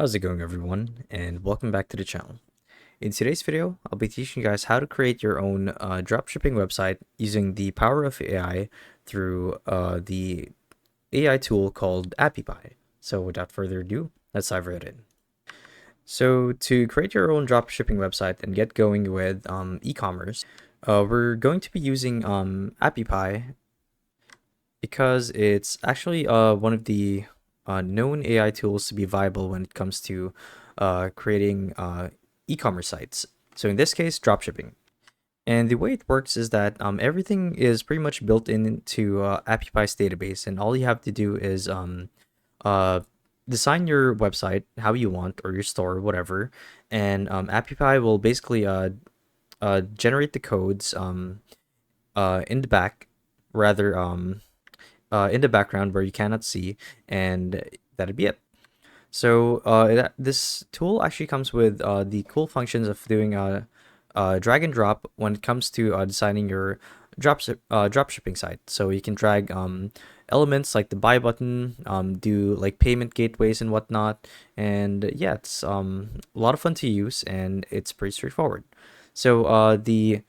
How's it going, everyone, and welcome back to the channel. In today's video, I'll be teaching you guys how to create your own dropshipping website using the power of AI through the AI tool called AppyPie. So without further ado, let's dive right in. So to create your own dropshipping website and get going with e-commerce, we're going to be using AppyPie because it's actually one of the known AI tools to be viable when it comes to creating e-commerce sites. So in this case, dropshipping. And the way it works is that everything is pretty much built into AppyPie's database, and all you have to do is uh, design your website how you want, or your store, whatever, and AppyPie will basically generate the codes in the back, rather in the background where you cannot see, and that'd be it. So this tool actually comes with the cool functions of doing a drag and drop when it comes to designing your drop shipping site. So you can drag elements like the buy button, do like payment gateways and whatnot, and yeah, it's a lot of fun to use, and it's pretty straightforward. So the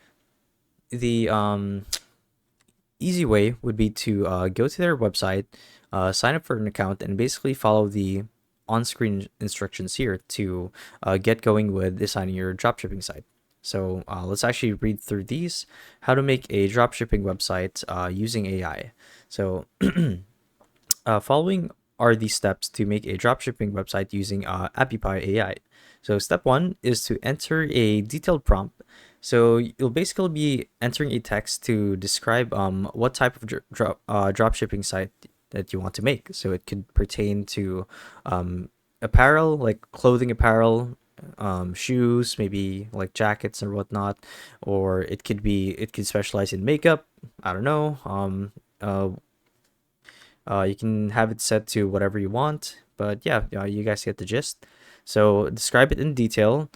easy way would be to go to their website, sign up for an account, and basically follow the on-screen instructions here to get going with designing your dropshipping site. So let's actually read through these. How to make a dropshipping website using AI. So following are the steps to make a dropshipping website using AppyPie AI. So step one is to enter a detailed prompt. So you'll basically be entering a text to describe what type of dropshipping site that you want to make. So it could pertain to apparel, like clothing apparel, shoes, maybe like jackets or whatnot, or it could specialize in makeup. I don't know. You can have it set to whatever you want, but yeah, you guys get the gist. So describe it in detail.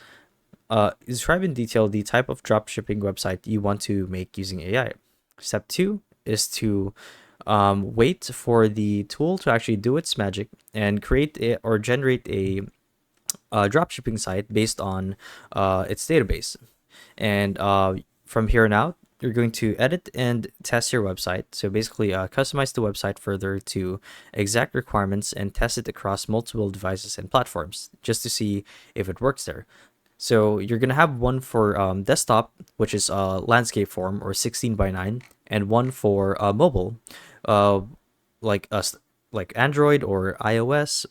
Describe in detail the type of dropshipping website you want to make using AI. Step two is to wait for the tool to actually do its magic and or generate a dropshipping site based on its database. And from here on out, you're going to edit and test your website. So basically, customize the website further to exact requirements and test it across multiple devices and platforms just to see if it works there. So you're gonna have one for desktop, which is landscape form or 16 by 9, and one for mobile, uh, like us, like Android or iOS.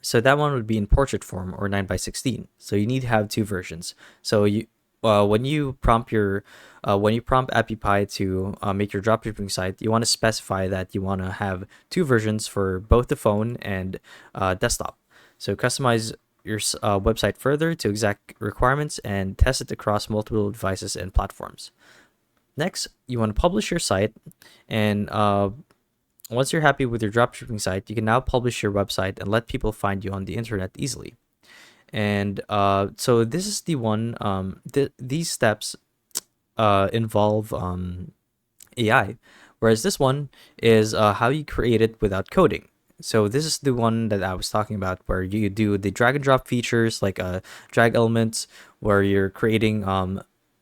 So that one would be in portrait form or 9 by 16. So you need to have two versions. So when you prompt AppyPie to make your dropshipping site, you want to specify that you want to have two versions for both the phone and desktop. So customize your website further to exact requirements and test it across multiple devices and platforms. Next, you want to publish your site, and once you're happy with your dropshipping site, you can now publish your website and let people find you on the internet easily. And so this is the one. These steps involve AI, whereas this one is how you create it without coding. So this is the one that I was talking about, where you do the drag and drop features like drag elements, where you're creating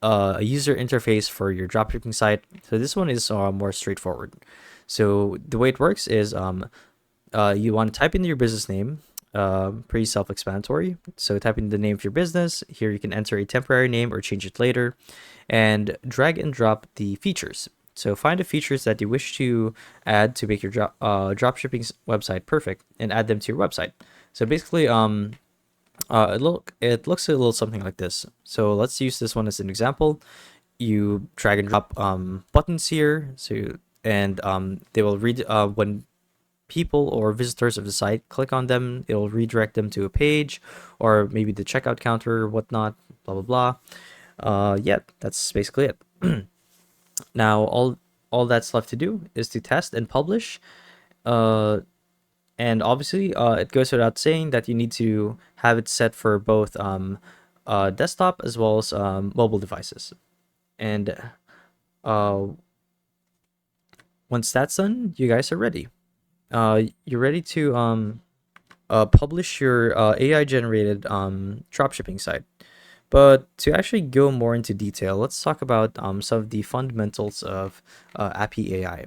a user interface for your dropshipping site. So this one is more straightforward. So the way it works is you want to type in your business name, pretty self-explanatory. So type in the name of your business. Here you can enter a temporary name or change it later, and drag and drop the features. So find the features that you wish to add to make your dropshipping website perfect, and add them to your website. So basically, it looks a little something like this. So let's use this one as an example. You drag and drop buttons here, and they will read when people or visitors of the site click on them, it'll redirect them to a page or maybe the checkout counter or whatnot, blah blah blah. Yeah, that's basically it. Now all that's left to do is to test and publish. uh and obviously it goes without saying that you need to have it set for both desktop as well as mobile devices. And uh once that's done, you guys are ready. You're ready to publish your AI generated dropshipping site. But to actually go more into detail, let's talk about some of the fundamentals of Appy AI.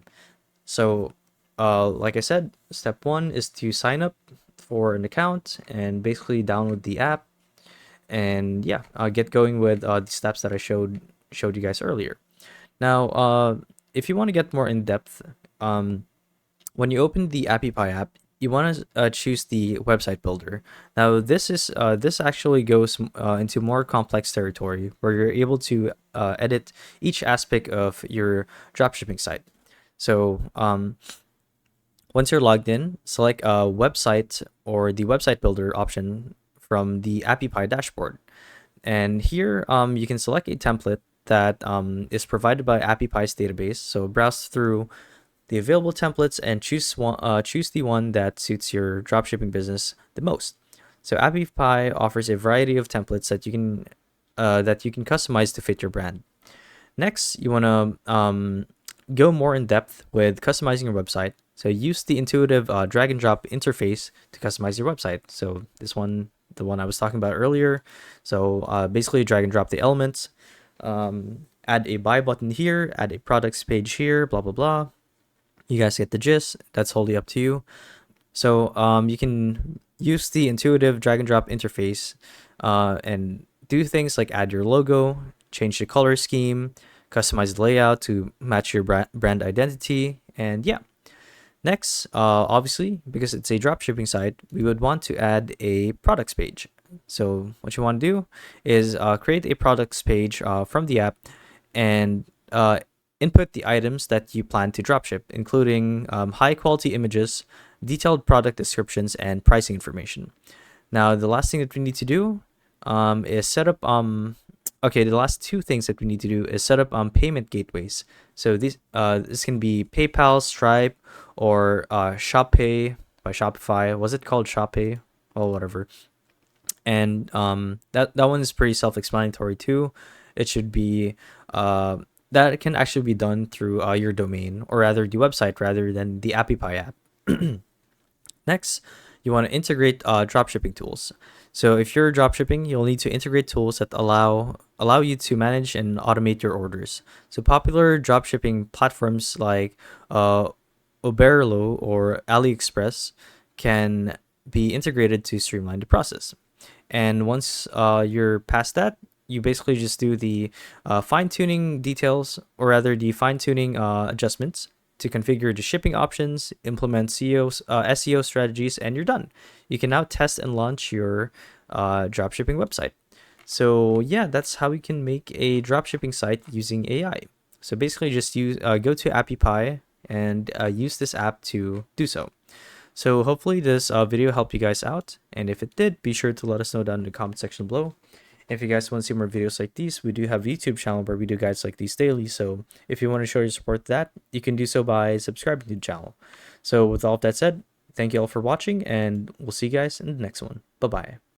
So, like I said, step one is to sign up for an account and basically download the app, and yeah, get going with the steps that I showed you guys earlier. Now, if you want to get more in depth, um, when you open the AppyPie app, you want to choose the website builder. Now, this actually goes into more complex territory where you're able to edit each aspect of your dropshipping site. So, once you're logged in, select a website or the website builder option from the AppyPie dashboard. And here, you can select a template that is provided by AppyPie's database. So browse through the available templates and choose the one that suits your dropshipping business the most. So AppyPie offers a variety of templates that you can customize to fit your brand. Next, you want to go more in depth with customizing your website. So use the intuitive drag and drop interface to customize your website. So this one, the one I was talking about earlier. So basically drag and drop the elements, add a buy button here, add a products page here, blah, blah, blah. You guys get the gist. That's wholly up to you. So you can use the intuitive drag and drop interface and do things like add your logo, change the color scheme, customize the layout to match your brand identity, and yeah. Next, obviously, because it's a dropshipping site, we would want to add a products page. So what you want to do is create a products page from the app and input the items that you plan to dropship, including high quality images, detailed product descriptions, and pricing information. Now, the last thing that we need to do is set up okay, the last two things that we need to do is set up payment gateways. So this can be PayPal, Stripe, or ShopPay by Shopify. Was it called ShopPay? Oh, whatever. And that one is pretty self-explanatory too. It should be that can actually be done through your domain, or rather the website, rather than the AppyPie app. Next, you want to integrate dropshipping tools. So if you're dropshipping, you'll need to integrate tools that allow you to manage and automate your orders. So popular dropshipping platforms like Oberlo or AliExpress can be integrated to streamline the process. And once you're past that, you basically just do the fine tuning details, or rather the fine tuning adjustments to configure the shipping options, implement SEO strategies, and you're done. You can now test and launch your dropshipping website. So yeah, that's how you can make a dropshipping site using AI. So basically, just go to AppyPie and use this app to do so. So hopefully this video helped you guys out, and if it did, be sure to let us know down in the comment section below. If you guys want to see more videos like these, we do have a YouTube channel where we do guides like these daily. So if you want to show your support to that, you can do so by subscribing to the channel. So with all of that said, thank you all for watching, and we'll see you guys in the next one. Bye-bye.